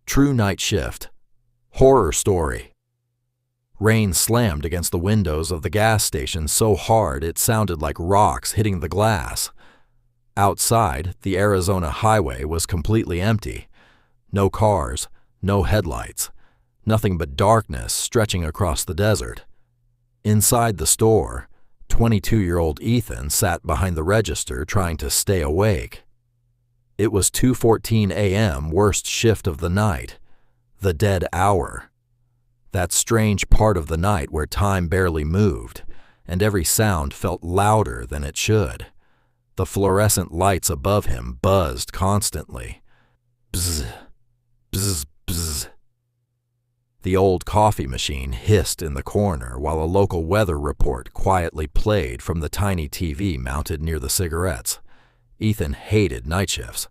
True night shift. Horror story. Rain slammed against the windows of the gas station so hard it sounded like rocks hitting the glass. Outside, the Arizona highway was completely empty. No cars, no headlights, nothing but darkness stretching across the desert. Inside the store, 22-year-old Ethan sat behind the register trying to stay awake. It was 2:14 a.m., worst shift of the night, the dead hour. That strange part of the night where time barely moved, and every sound felt louder than it should. The fluorescent lights above him buzzed constantly. Bzz, bzz, bzz. The old coffee machine hissed in the corner while a local weather report quietly played from the tiny TV mounted near the cigarettes. Ethan hated night shifts,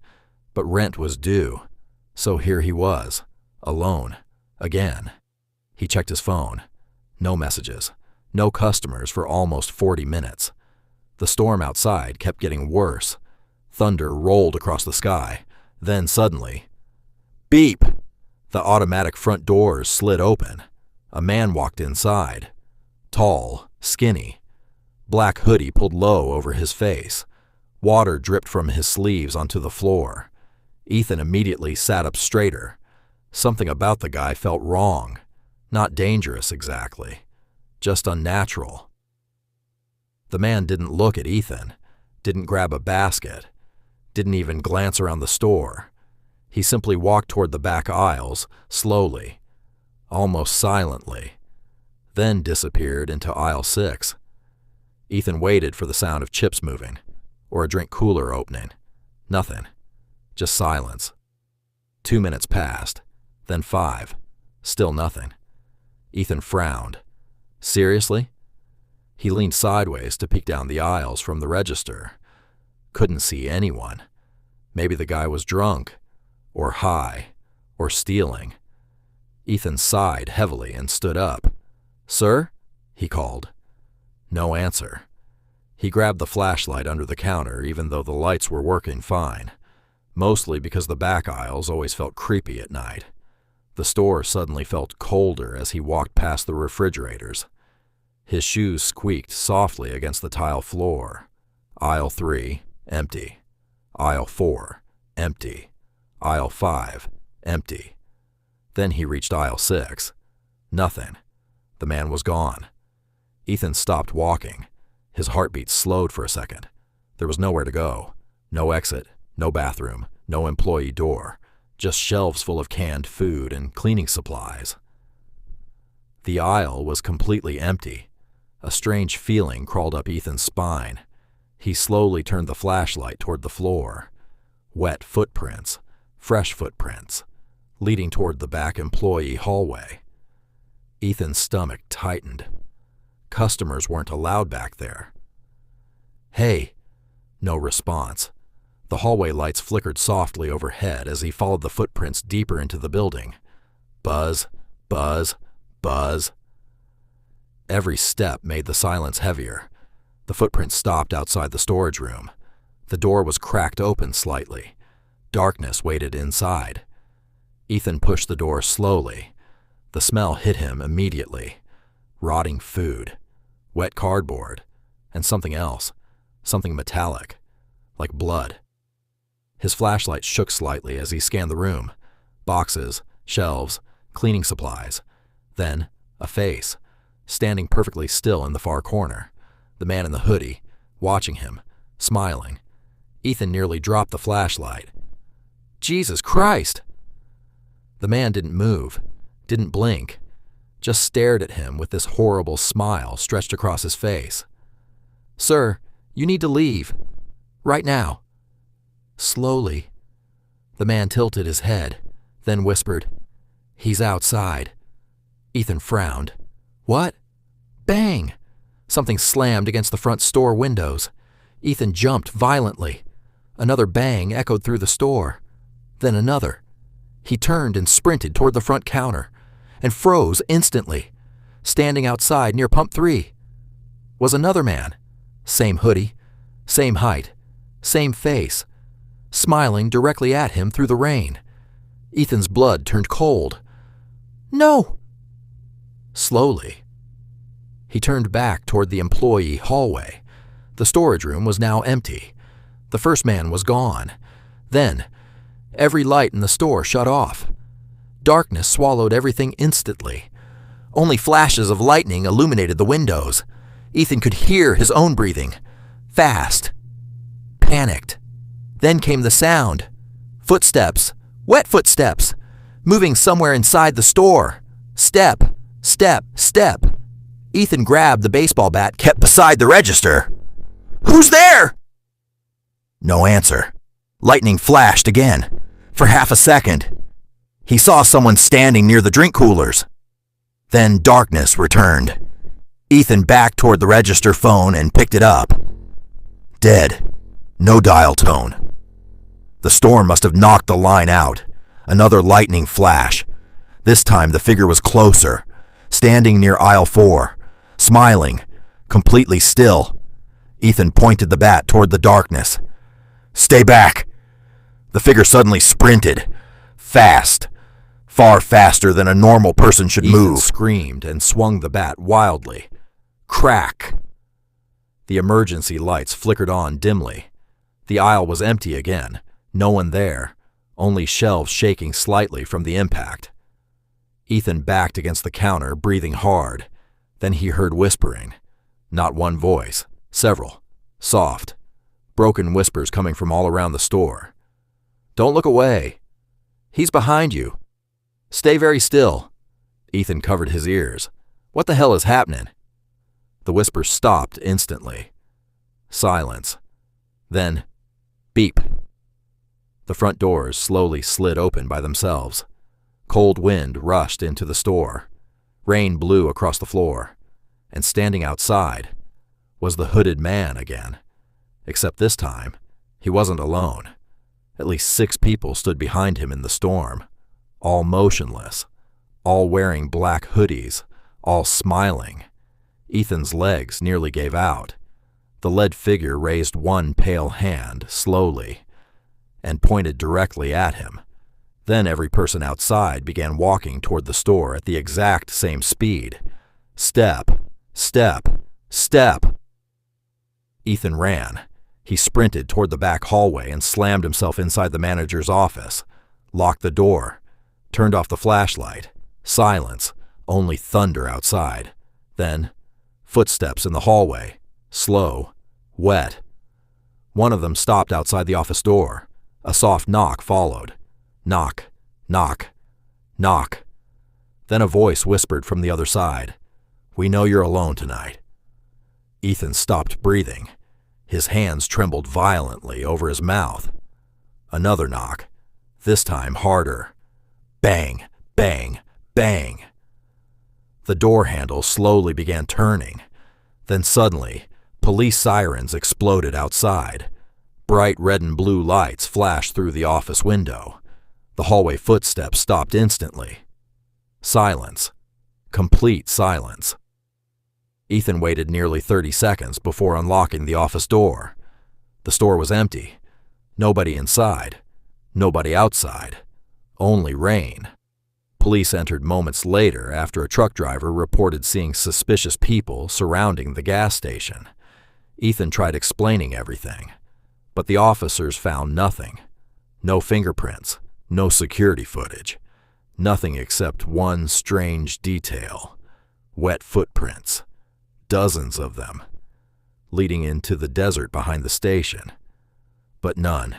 but rent was due, so here he was, alone, again. He checked his phone. No messages, no customers for almost 40 minutes. The storm outside kept getting worse. Thunder rolled across the sky. Then suddenly, beep! The automatic front doors slid open. A man walked inside. Tall, skinny. Black hoodie pulled low over his face. Water dripped from his sleeves onto the floor. Ethan immediately sat up straighter. Something about the guy felt wrong. Not dangerous exactly. Just unnatural. The man didn't look at Ethan. Didn't grab a basket. Didn't even glance around the store. He simply walked toward the back aisles, slowly, almost silently, then disappeared into aisle 6. Ethan waited for the sound of chips moving, or a drink cooler opening. Nothing. Just silence. 2 minutes passed, then 5. Still nothing. Ethan frowned. Seriously? He leaned sideways to peek down the aisles from the register. Couldn't see anyone. Maybe the guy was drunk, or high, or stealing. Ethan sighed heavily and stood up. "Sir?" he called. No answer. He grabbed the flashlight under the counter even though the lights were working fine, mostly because the back aisles always felt creepy at night. The store suddenly felt colder as he walked past the refrigerators. His shoes squeaked softly against the tile floor. Aisle 3, empty. Aisle 4, empty. Aisle 5, empty. Then he reached aisle 6. Nothing. The man was gone. Ethan stopped walking. His heartbeat slowed for a second. There was nowhere to go. No exit, no bathroom, no employee door. Just shelves full of canned food and cleaning supplies. The aisle was completely empty. A strange feeling crawled up Ethan's spine. He slowly turned the flashlight toward the floor. Wet footprints. Fresh footprints, leading toward the back employee hallway. Ethan's stomach tightened. Customers weren't allowed back there. "Hey!" No response. The hallway lights flickered softly overhead as he followed the footprints deeper into the building. Buzz, buzz, buzz. Every step made the silence heavier. The footprints stopped outside the storage room. The door was cracked open slightly. Darkness waited inside. Ethan pushed the door slowly. The smell hit him immediately. Rotting food, wet cardboard, and something else, something metallic, like blood. His flashlight shook slightly as he scanned the room. Boxes, shelves, cleaning supplies. Then, a face, standing perfectly still in the far corner. The man in the hoodie, watching him, smiling. Ethan nearly dropped the flashlight. Jesus Christ! The man didn't move, didn't blink, just stared at him with this horrible smile stretched across his face. "Sir, you need to leave. Right now." Slowly, the man tilted his head, then whispered, "He's outside." Ethan frowned. "What?" Bang! Something slammed against the front store windows. Ethan jumped violently. Another bang echoed through the store. Then another. He turned and sprinted toward the front counter, and froze instantly. Standing outside near pump 3 was another man. Same hoodie, same height, same face, smiling directly at him through the rain. Ethan's blood turned cold. "No!" Slowly, he turned back toward the employee hallway. The storage room was now empty. The first man was gone. Then, every light in the store shut off. Darkness swallowed everything instantly. Only flashes of lightning illuminated the windows. Ethan could hear his own breathing. Fast. Panicked. Then came the sound. Footsteps. Wet footsteps. Moving somewhere inside the store. Step. Step. Step. Ethan grabbed the baseball bat kept beside the register. "Who's there?" No answer. Lightning flashed again. For half a second, he saw someone standing near the drink coolers. Then darkness returned. Ethan backed toward the register phone and picked it up. Dead. No dial tone. The storm must have knocked the line out. Another lightning flash. This time the figure was closer, standing near aisle 4, smiling, completely still. Ethan pointed the bat toward the darkness. "Stay back!" The figure suddenly sprinted. Fast. Far faster than a normal person should move. Ethan screamed and swung the bat wildly. Crack! The emergency lights flickered on dimly. The aisle was empty again. No one there. Only shelves shaking slightly from the impact. Ethan backed against the counter, breathing hard. Then he heard whispering. Not one voice. Several. Soft. Broken whispers coming from all around the store. "Don't look away. He's behind you. Stay very still." Ethan covered his ears. What the hell is happening? The whispers stopped instantly. Silence. Then, beep. The front doors slowly slid open by themselves. Cold wind rushed into the store. Rain blew across the floor. And standing outside was the hooded man again. Except this time, he wasn't alone. At least 6 people stood behind him in the storm, all motionless, all wearing black hoodies, all smiling. Ethan's legs nearly gave out. The lead figure raised one pale hand slowly and pointed directly at him. Then every person outside began walking toward the store at the exact same speed. Step, step, step. Ethan ran. He sprinted toward the back hallway and slammed himself inside the manager's office, locked the door, turned off the flashlight. Silence, only thunder outside. Then, footsteps in the hallway, slow, wet. One of them stopped outside the office door. A soft knock followed. Knock, knock, knock. Then a voice whispered from the other side, "We know you're alone tonight." Ethan stopped breathing. His hands trembled violently over his mouth. Another knock, this time harder. Bang, bang, bang. The door handle slowly began turning. Then suddenly, police sirens exploded outside. Bright red and blue lights flashed through the office window. The hallway footsteps stopped instantly. Silence. Complete silence. Ethan waited nearly 30 seconds before unlocking the office door. The store was empty. Nobody inside. Nobody outside. Only rain. Police entered moments later after a truck driver reported seeing suspicious people surrounding the gas station. Ethan tried explaining everything, but the officers found nothing. No fingerprints, no security footage, nothing except one strange detail: wet footprints, dozens of them, leading into the desert behind the station, but none